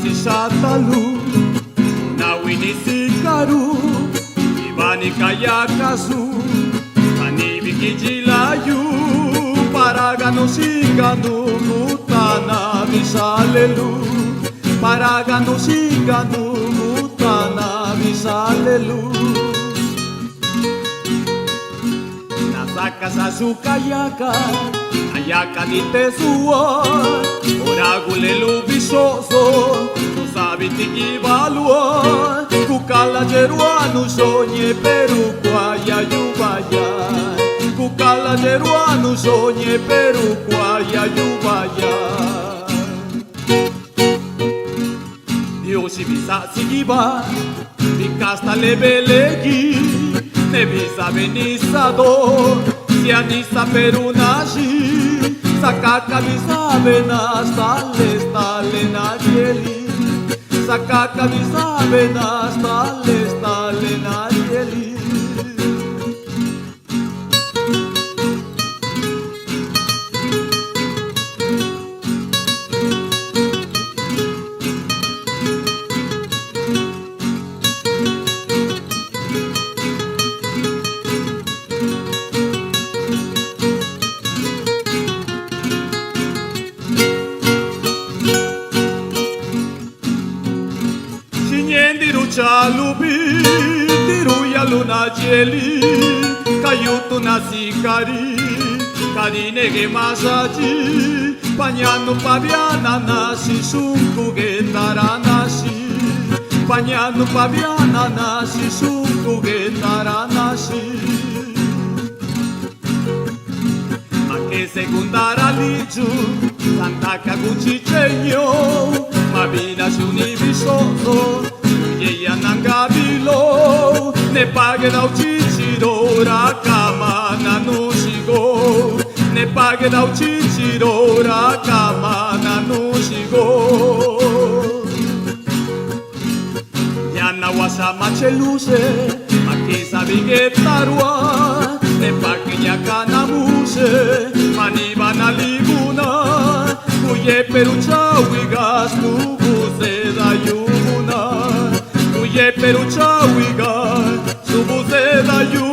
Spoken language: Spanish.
sisatalu Unawini sikaru Ibani kayakasu Panibi kijilayu Paragano sigano Mutana bisalelu Paragano sigano Mutana bisalelu Nasaka sa su kayaka Ayaka di tesuwa Oragulelu bisoso Tusabiti kibalua Kukala jeruanu sonye Peru kwaya yubaya Kukala jeruanu sonye Peru kwaya yubaya Diosi bisa sigiba Bikasta lebelegi Nebisa benisado Sianisa perunashi Sakaka bisa benas Tales tale nadieli Sakaka bisa benas Tales tale nadieli Chalubi, tiruya luna jeli, kayutu nasikari, karine ge masaji, pañano paviana nasi, sunku getara nasi, pañano paviana nasi, sunku getara nasi. Ake segundara lichu, santa kaguchicheño, mabina shunibisoso. Yeya nangabilo ne pague da uchichiro rakama nanushigo ne pague da uchichiro rakama nanushigo yana wasa macheluse makisa bigetarwa ne pague nyakana muse maniba na libuna kuye perucha wigas kubuse da yuna Ye perucha wiga, su buceda yu